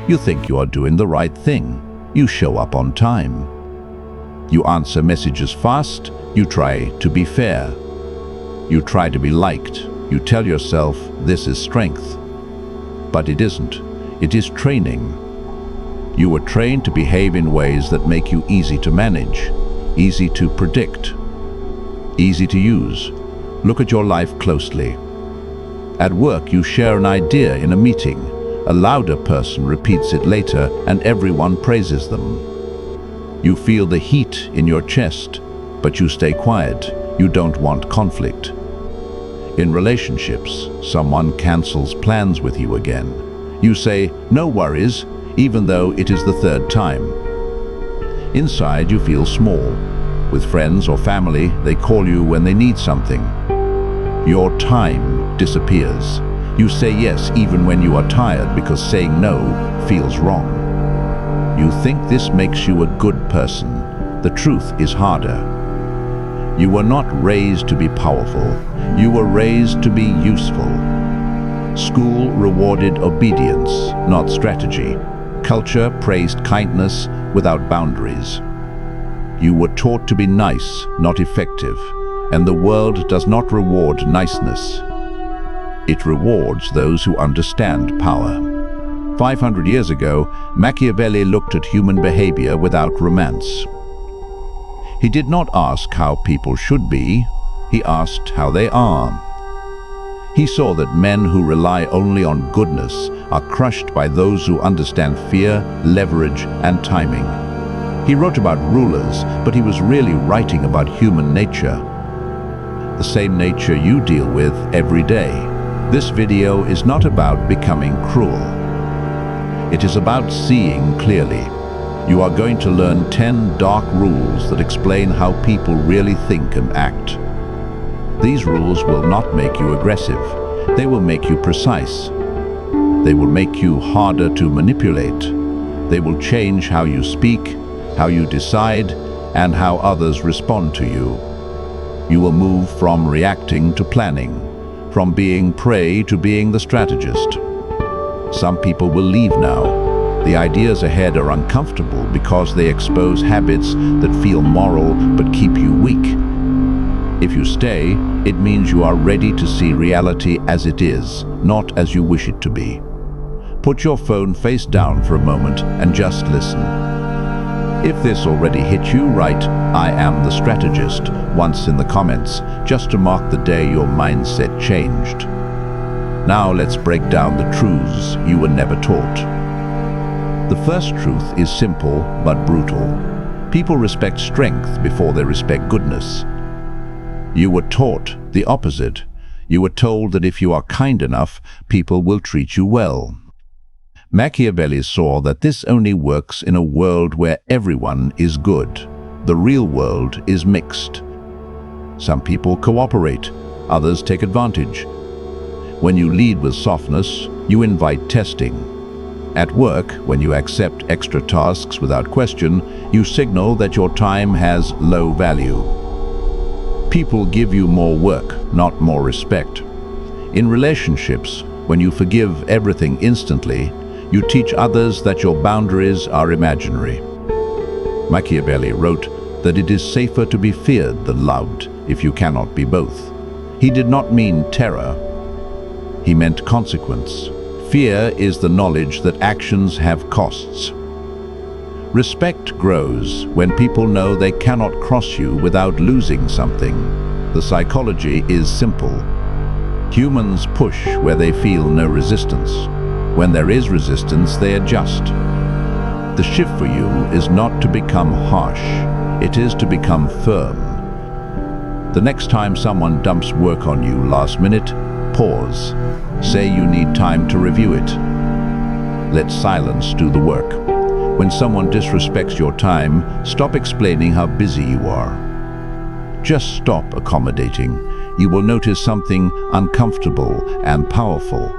You think you are doing the right thing. You show up on time. You answer messages fast. You try to be fair. You try to be liked. You tell yourself this is strength. But it isn't. It is training. You were trained to behave in ways that make you easy to manage, easy to predict, easy to use. Look at your life closely. At work, you share an idea in a meeting. A louder person repeats it later, and everyone praises them. You feel the heat in your chest, but you stay quiet. You don't want conflict. In relationships, someone cancels plans with you again. You say, "No worries," even though it is the third time. Inside, you feel small. With friends or family, they call you when they need something. Your time disappears. You say yes even when you are tired because saying no feels wrong. You think this makes you a good person. The truth is harder. You were not raised to be powerful. You were raised to be useful. School rewarded obedience, not strategy. Culture praised kindness without boundaries. You were taught to be nice, not effective, and the world does not reward niceness. It rewards those who understand power. 500 years ago, Machiavelli looked at human behavior without romance. He did not ask how people should be, he asked how they are. He saw that men who rely only on goodness are crushed by those who understand fear, leverage, and timing. He wrote about rulers, but he was really writing about human nature. The same nature you deal with every day. This video is not about becoming cruel. It is about seeing clearly. You are going to learn 10 dark rules that explain how people really think and act. These rules will not make you aggressive. They will make you precise. They will make you harder to manipulate. They will change how you speak, how you decide, and how others respond to you. You will move from reacting to planning, from being prey to being the strategist. Some people will leave now. The ideas ahead are uncomfortable because they expose habits that feel moral but keep you weak. If you stay, it means you are ready to see reality as it is, not as you wish it to be. Put your phone face down for a moment and just listen. If this already hit you, write, "I am the strategist," once in the comments, just to mark the day your mindset changed. Now let's break down the truths you were never taught. The first truth is simple but brutal. People respect strength before they respect goodness. You were taught the opposite. You were told that if you are kind enough, people will treat you well. Machiavelli saw that this only works in a world where everyone is good. The real world is mixed. Some people cooperate, others take advantage. When you lead with softness, you invite testing. At work, when you accept extra tasks without question, you signal that your time has low value. People give you more work, not more respect. In relationships, when you forgive everything instantly, you teach others that your boundaries are imaginary. Machiavelli wrote that it is safer to be feared than loved if you cannot be both. He did not mean terror. He meant consequence. Fear is the knowledge that actions have costs. Respect grows when people know they cannot cross you without losing something. The psychology is simple. Humans push where they feel no resistance. When there is resistance, they adjust. The shift for you is not to become harsh. It is to become firm. The next time someone dumps work on you last minute, pause. Say you need time to review it. Let silence do the work. When someone disrespects your time, stop explaining how busy you are. Just stop accommodating. You will notice something uncomfortable and powerful.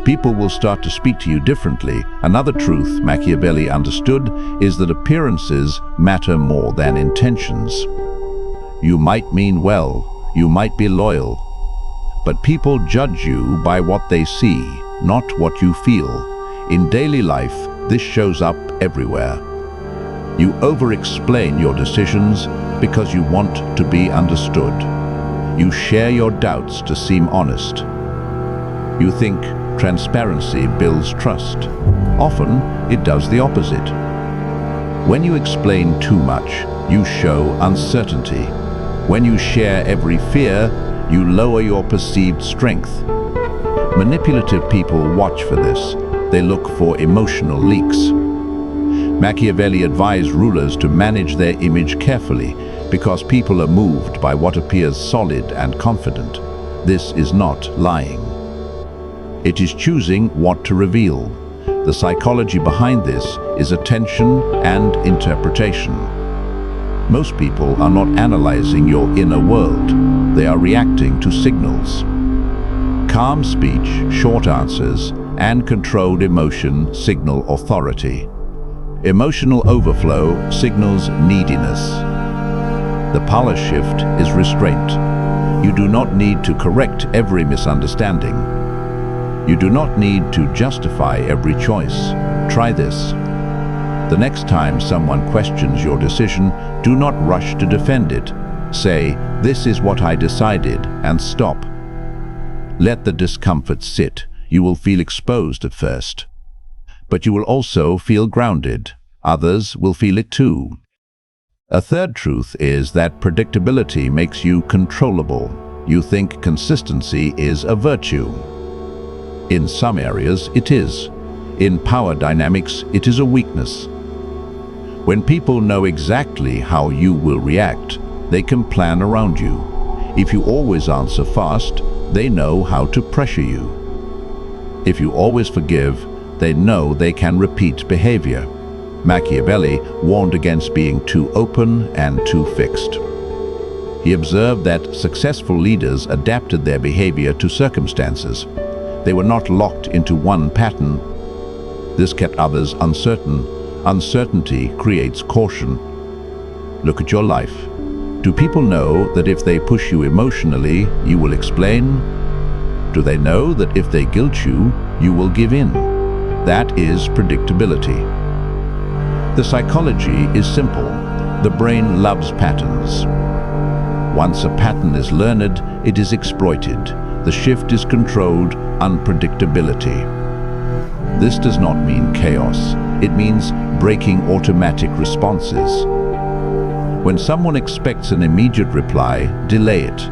People will start to speak to you differently. Another truth Machiavelli understood is that appearances matter more than intentions. You might mean well, you might be loyal, but people judge you by what they see, not what you feel. In daily life, this shows up everywhere. You over-explain your decisions because you want to be understood. You share your doubts to seem honest. You think transparency builds trust. Often, it does the opposite. When you explain too much, you show uncertainty. When you share every fear, you lower your perceived strength. Manipulative people watch for this. They look for emotional leaks. Machiavelli advised rulers to manage their image carefully because people are moved by what appears solid and confident. This is not lying. It is choosing what to reveal. The psychology behind this is attention and interpretation. Most people are not analyzing your inner world. They are reacting to signals. Calm speech, short answers, and controlled emotion signal authority. Emotional overflow signals neediness. The power shift is restraint. You do not need to correct every misunderstanding. You do not need to justify every choice. Try this. The next time someone questions your decision, do not rush to defend it. Say, "This is what I decided," and stop. Let the discomfort sit. You will feel exposed at first. But you will also feel grounded. Others will feel it too. A third truth is that predictability makes you controllable. You think consistency is a virtue. In some areas, it is. In power dynamics, it is a weakness. When people know exactly how you will react, they can plan around you. If you always answer fast, they know how to pressure you. If you always forgive, they know they can repeat behavior. Machiavelli warned against being too open and too fixed. He observed that successful leaders adapted their behavior to circumstances. They were not locked into one pattern. This kept others uncertain. Uncertainty creates caution. Look at your life. Do people know that if they push you emotionally, you will explain? Do they know that if they guilt you, you will give in? That is predictability. The psychology is simple. The brain loves patterns. Once a pattern is learned, it is exploited. The shift is controlled unpredictability. This does not mean chaos. It means breaking automatic responses. When someone expects an immediate reply, delay it.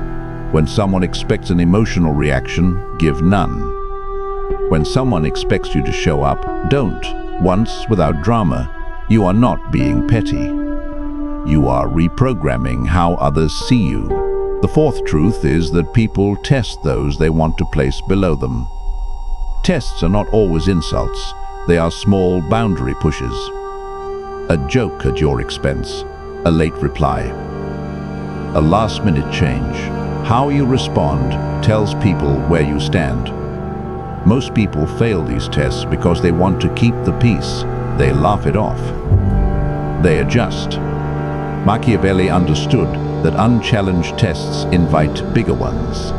When someone expects an emotional reaction, give none. When someone expects you to show up, don't. Once without drama. You are not being petty. You are reprogramming how others see you. The fourth truth is that people test those they want to place below them. Tests are not always insults. They are small boundary pushes. A joke at your expense. A late reply. A last-minute change. How you respond tells people where you stand. Most people fail these tests because they want to keep the peace. They laugh it off. They adjust. Machiavelli understood that unchallenged tests invite bigger ones.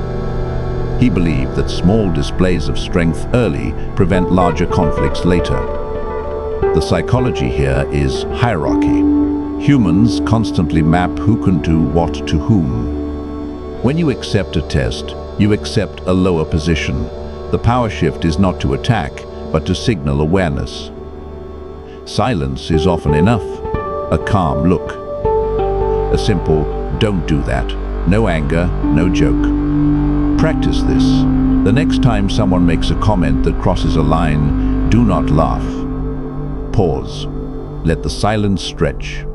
He believed that small displays of strength early prevent larger conflicts later. The psychology here is hierarchy. Humans constantly map who can do what to whom. When you accept a test, you accept a lower position. The power shift is not to attack, but to signal awareness. Silence is often enough. A calm look. A simple, "Don't do that." No anger, no joke. Practice this. The next time someone makes a comment that crosses a line, do not laugh. Pause. Let the silence stretch.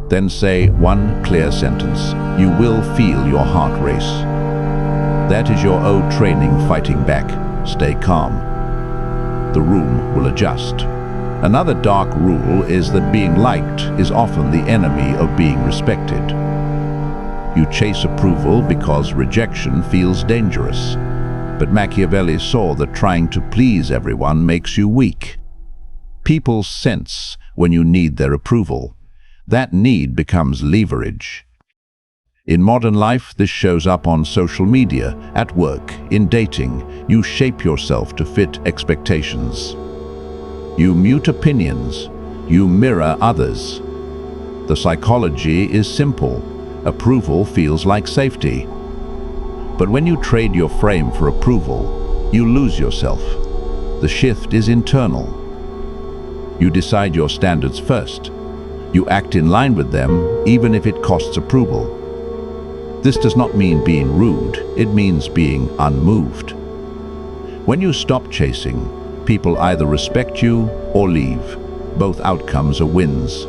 Then say one clear sentence. You will feel your heart race. That is your old training fighting back. Stay calm. The room will adjust. Another dark rule is that being liked is often the enemy of being respected. You chase approval because rejection feels dangerous. But Machiavelli saw that trying to please everyone makes you weak. People sense when you need their approval. That need becomes leverage. In modern life, this shows up on social media, at work, in dating. You shape yourself to fit expectations. You mute opinions. You mirror others. The psychology is simple. Approval feels like safety. But when you trade your frame for approval, you lose yourself. The shift is internal. You decide your standards first. You act in line with them, even if it costs approval. This does not mean being rude, it means being unmoved. When you stop chasing, people either respect you or leave. Both outcomes are wins.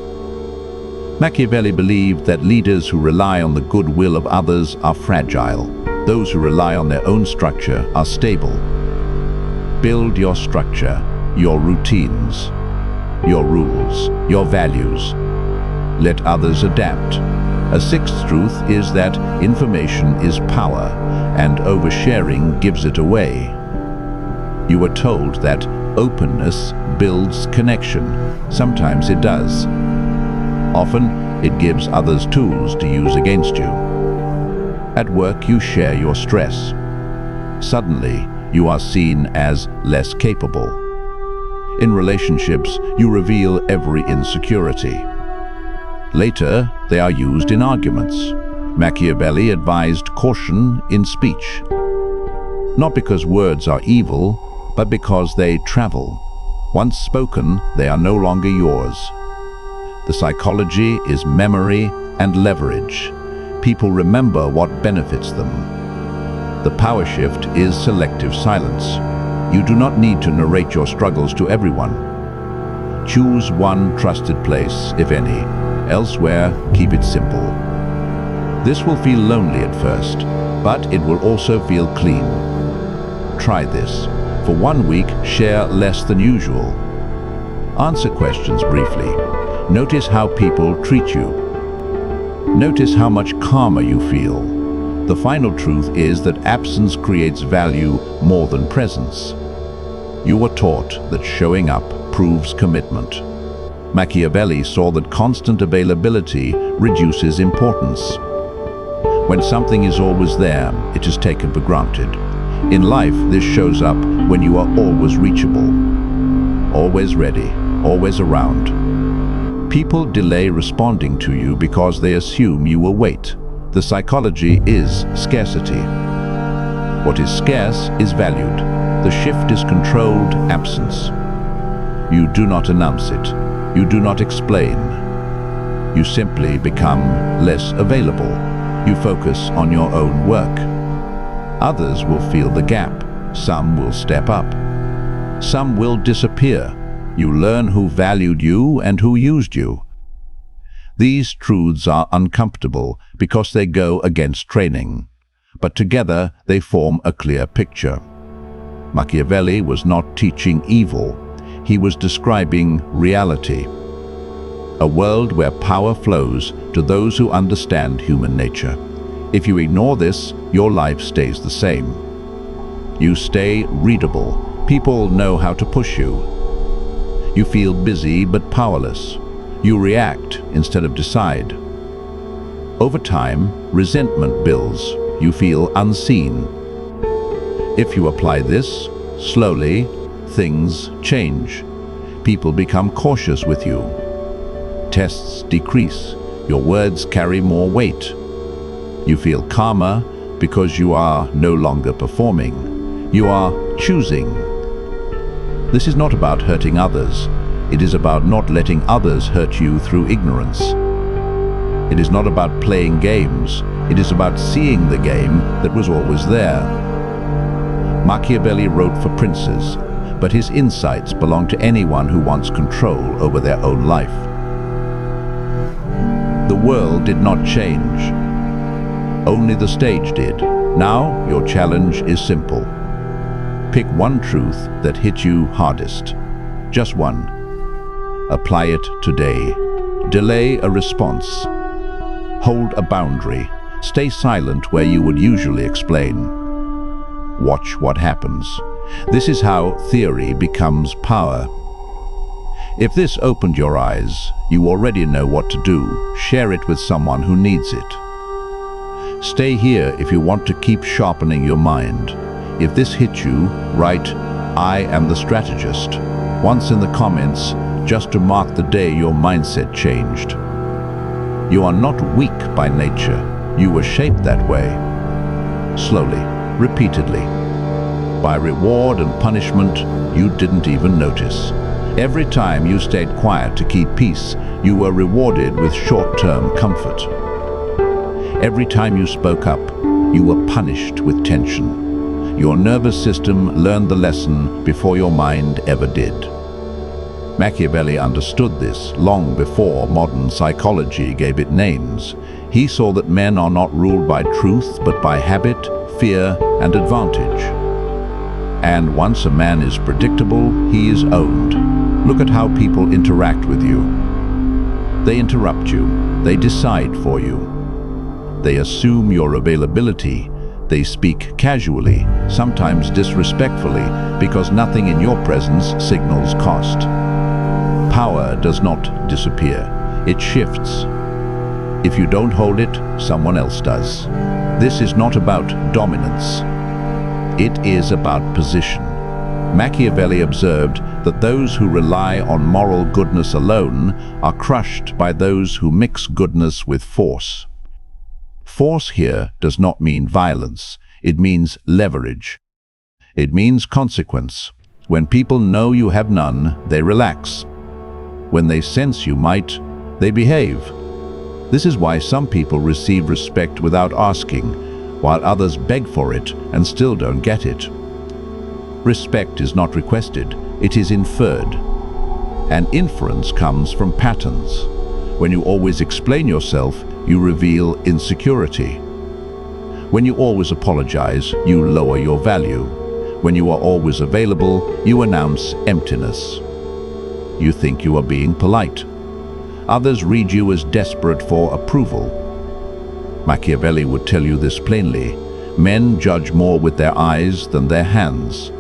Machiavelli believed that leaders who rely on the goodwill of others are fragile. Those who rely on their own structure are stable. Build your structure, your routines, your rules, your values. Let others adapt. A sixth truth is that information is power, and oversharing gives it away. You are told that openness builds connection. Sometimes it does. Often, it gives others tools to use against you. At work, you share your stress. Suddenly, you are seen as less capable. In relationships, you reveal every insecurity. Later, they are used in arguments. Machiavelli advised caution in speech. Not because words are evil, but because they travel. Once spoken, they are no longer yours. The psychology is memory and leverage. People remember what benefits them. The power shift is selective silence. You do not need to narrate your struggles to everyone. Choose one trusted place, if any. Elsewhere, keep it simple. This will feel lonely at first, but it will also feel clean. Try this. For 1 week, share less than usual. Answer questions briefly. Notice how people treat you. Notice how much calmer you feel. The final truth is that absence creates value more than presence. You were taught that showing up proves commitment. Machiavelli saw that constant availability reduces importance. When something is always there, it is taken for granted. In life, this shows up when you are always reachable, always ready, always around. People delay responding to you because they assume you will wait. The psychology is scarcity. What is scarce is valued. The shift is controlled absence. You do not announce it. You do not explain. You simply become less available. You focus on your own work. Others will fill the gap. Some will step up. Some will disappear. You learn who valued you and who used you. These truths are uncomfortable because they go against training, but together they form a clear picture. Machiavelli was not teaching evil. He was describing reality. A world where power flows to those who understand human nature. If you ignore this, your life stays the same. You stay readable. People know how to push you. You feel busy but powerless. You react instead of decide. Over time, resentment builds. You feel unseen. If you apply this, slowly, things change. People become cautious with you. Tests decrease. Your words carry more weight. You feel calmer because you are no longer performing. You are choosing. This is not about hurting others. It is about not letting others hurt you through ignorance. It is not about playing games. It is about seeing the game that was always there. Machiavelli wrote for princes, but his insights belong to anyone who wants control over their own life. The world did not change. Only the stage did. Now, your challenge is simple. Pick one truth that hit you hardest. Just one. Apply it today. Delay a response. Hold a boundary. Stay silent where you would usually explain. Watch what happens. This is how theory becomes power. If this opened your eyes, you already know what to do. Share it with someone who needs it. Stay here if you want to keep sharpening your mind. If this hit you, write, "I am the strategist." once in the comments, just to mark the day your mindset changed. You are not weak by nature. You were shaped that way. Slowly, repeatedly. By reward and punishment you didn't even notice. Every time you stayed quiet to keep peace, you were rewarded with short-term comfort. Every time you spoke up, you were punished with tension. Your nervous system learned the lesson before your mind ever did. Machiavelli understood this long before modern psychology gave it names. He saw that men are not ruled by truth, but by habit, fear, and advantage. And once a man is predictable, he is owned. Look at how people interact with you. They interrupt you. They decide for you. They assume your availability. They speak casually, sometimes disrespectfully, because nothing in your presence signals cost. Power does not disappear. It shifts. If you don't hold it, someone else does. This is not about dominance. It is about position. Machiavelli observed that those who rely on moral goodness alone are crushed by those who mix goodness with force. Force here does not mean violence. It means leverage. It means consequence. When people know you have none, they relax. When they sense you might, they behave. This is why some people receive respect without asking, while others beg for it and still don't get it. Respect is not requested, it is inferred. And inference comes from patterns. When you always explain yourself, you reveal insecurity. When you always apologize, you lower your value. When you are always available, you announce emptiness. You think you are being polite. Others read you as desperate for approval. Machiavelli would tell you this plainly. Men judge more with their eyes than their hands.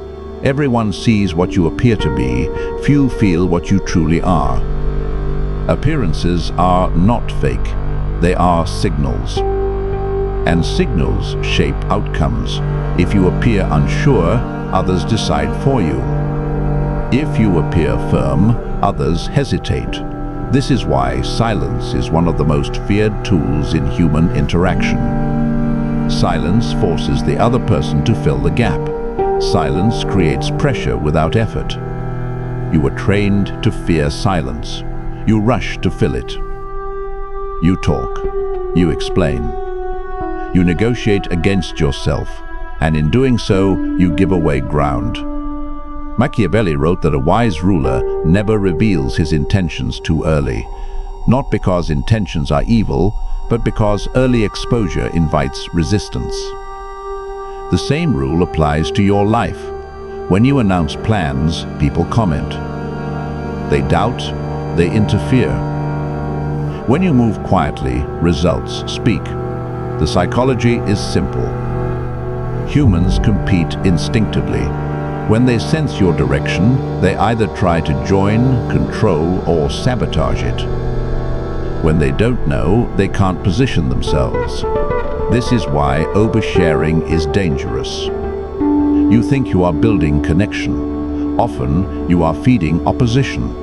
Everyone sees what you appear to be. Few feel what you truly are. Appearances are not fake. They are signals. And signals shape outcomes. If you appear unsure, others decide for you. If you appear firm, others hesitate. This is why silence is one of the most feared tools in human interaction. Silence forces the other person to fill the gap. Silence creates pressure without effort. You were trained to fear silence. You rush to fill it. You talk. You explain. You negotiate against yourself, and in doing so, you give away ground. Machiavelli wrote that a wise ruler never reveals his intentions too early, not because intentions are evil, but because early exposure invites resistance. The same rule applies to your life. When you announce plans, people comment. They doubt, they interfere. When you move quietly, results speak. The psychology is simple. Humans compete instinctively. When they sense your direction, they either try to join, control, or sabotage it. When they don't know, they can't position themselves. This is why oversharing is dangerous. You think you are building connection. Often, you are feeding opposition.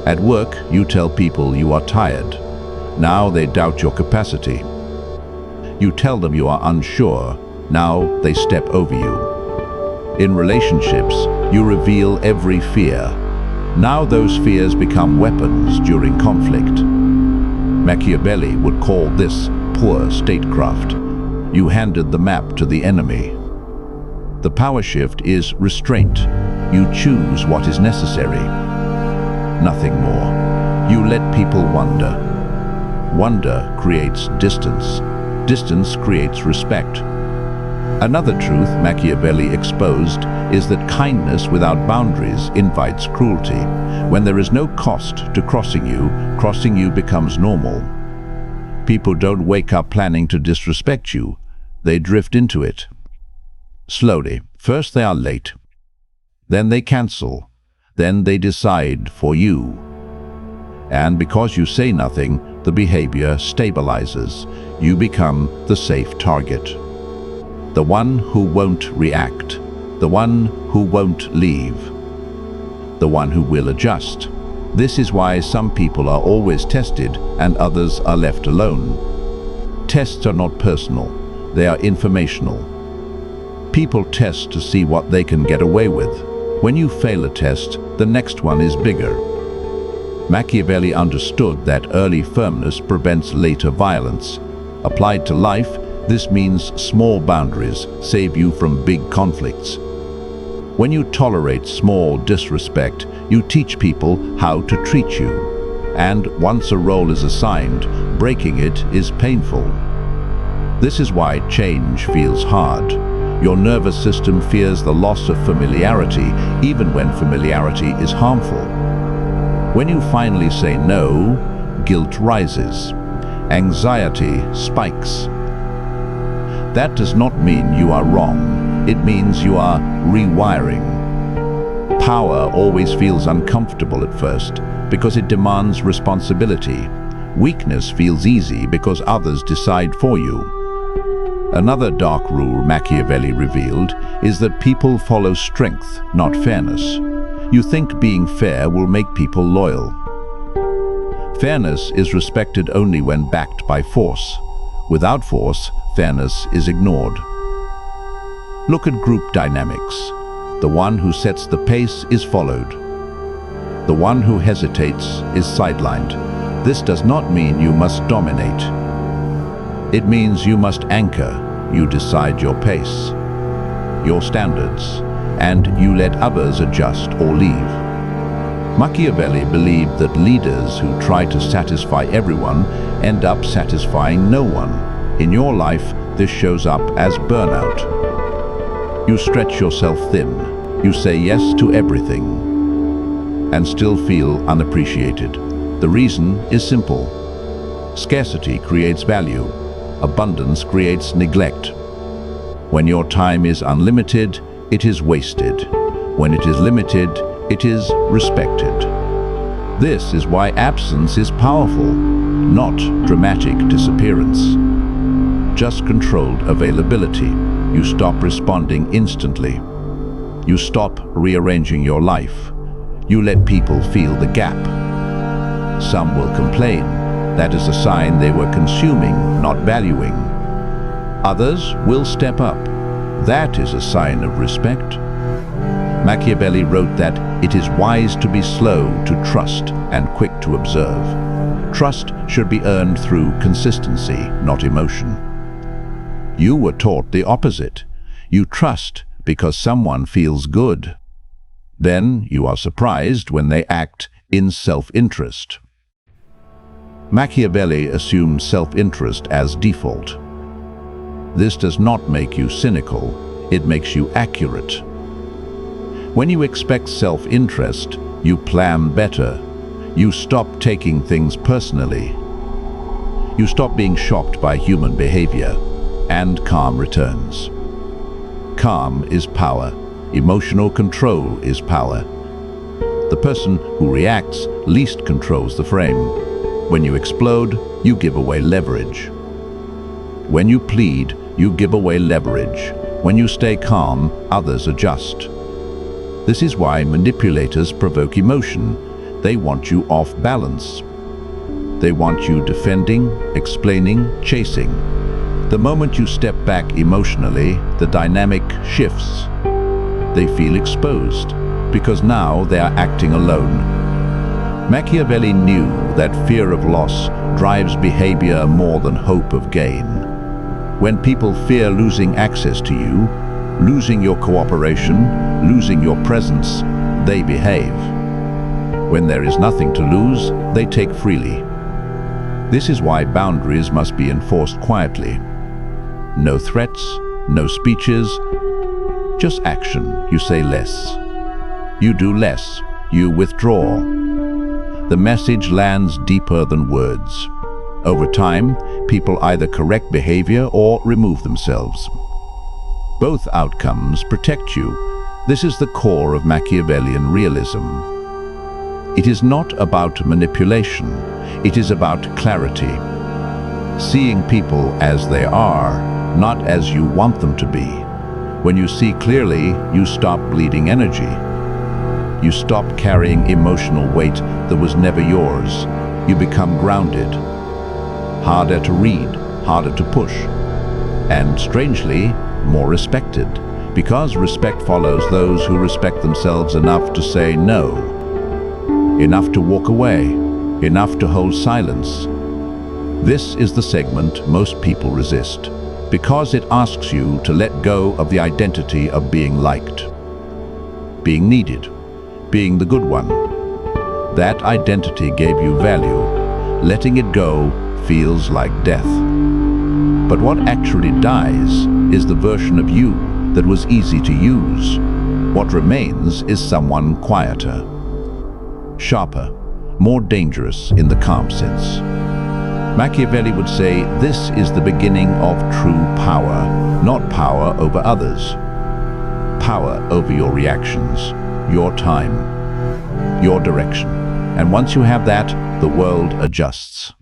At work, you tell people you are tired. Now they doubt your capacity. You tell them you are unsure. Now they step over you. In relationships, you reveal every fear. Now those fears become weapons during conflict. Machiavelli would call this poor statecraft. You handed the map to the enemy. The power shift is restraint. You choose what is necessary. Nothing more. You let people wonder. Wonder creates distance. Distance creates respect. Another truth Machiavelli exposed is that kindness without boundaries invites cruelty. When there is no cost to crossing you becomes normal. People don't wake up planning to disrespect you. They drift into it. Slowly. First they are late. Then they cancel. Then they decide for you. And because you say nothing, the behavior stabilizes. You become the safe target. The one who won't react. The one who won't leave. the one who will adjust. This is why some people are always tested and others are left alone. Tests are not personal, they are informational. People test to see what they can get away with. When you fail a test, the next one is bigger. Machiavelli understood that early firmness prevents later violence. Applied to life, this means small boundaries save you from big conflicts. When you tolerate small disrespect, you teach people how to treat you. And once a role is assigned, breaking it is painful. This is why change feels hard. Your nervous system fears the loss of familiarity, even when familiarity is harmful. When you finally say no, guilt rises. Anxiety spikes. That does not mean you are wrong. It means you are rewiring. Power always feels uncomfortable at first because it demands responsibility. Weakness feels easy because others decide for you. Another dark rule Machiavelli revealed is that people follow strength, not fairness. You think being fair will make people loyal. Fairness is respected only when backed by force. Without force, fairness is ignored. Look at group dynamics. The one who sets the pace is followed. The one who hesitates is sidelined. This does not mean you must dominate. It means you must anchor. You decide your pace, your standards, and you let others adjust or leave. Machiavelli believed that leaders who try to satisfy everyone end up satisfying no one. In your life, this shows up as burnout. You stretch yourself thin. You say yes to everything and still feel unappreciated. The reason is simple. Scarcity creates value. Abundance creates neglect. When your time is unlimited, it is wasted. When it is limited, it is respected. This is why absence is powerful, not dramatic disappearance. Just controlled availability. You stop responding instantly. You stop rearranging your life. You let people feel the gap. Some will complain. That is a sign they were consuming, not valuing. Others will step up. That is a sign of respect. Machiavelli wrote that it is wise to be slow to trust and quick to observe. Trust should be earned through consistency, not emotion. You were taught the opposite. You trust because someone feels good. Then you are surprised when they act in self-interest. Machiavelli assumed self-interest as default. This does not make you cynical, it makes you accurate. When you expect self-interest, you plan better. You stop taking things personally. You stop being shocked by human behavior, and calm returns. Calm is power. Emotional control is power. The person who reacts least controls the frame. When you explode, you give away leverage. When you plead, you give away leverage. When you stay calm, others adjust. This is why manipulators provoke emotion. They want you off balance. They want you defending, explaining, chasing. The moment you step back emotionally, the dynamic shifts. They feel exposed because now they are acting alone. Machiavelli knew that fear of loss drives behavior more than hope of gain. When people fear losing access to you, losing your cooperation, losing your presence, they behave. When there is nothing to lose, they take freely. This is why boundaries must be enforced quietly. No threats, no speeches, just action. You say less. You do less. You withdraw. The message lands deeper than words. Over time, people either correct behavior or remove themselves. Both outcomes protect you. This is the core of Machiavellian realism. It is not about manipulation. It is about clarity. Seeing people as they are, not as you want them to be. When you see clearly, you stop bleeding energy. You stop carrying emotional weight that was never yours. You become grounded. Harder to read, harder to push. And strangely, more respected. Because respect follows those who respect themselves enough to say no. Enough to walk away. Enough to hold silence. This is the segment most people resist, because it asks you to let go of the identity of being liked, being needed, being the good one. That identity gave you value. Letting it go feels like death. But what actually dies is the version of you that was easy to use. What remains is someone quieter, sharper, more dangerous in the calm sense. Machiavelli would say this is the beginning of true power, not power over others. Power over your reactions, your time, your direction. And once you have that, the world adjusts.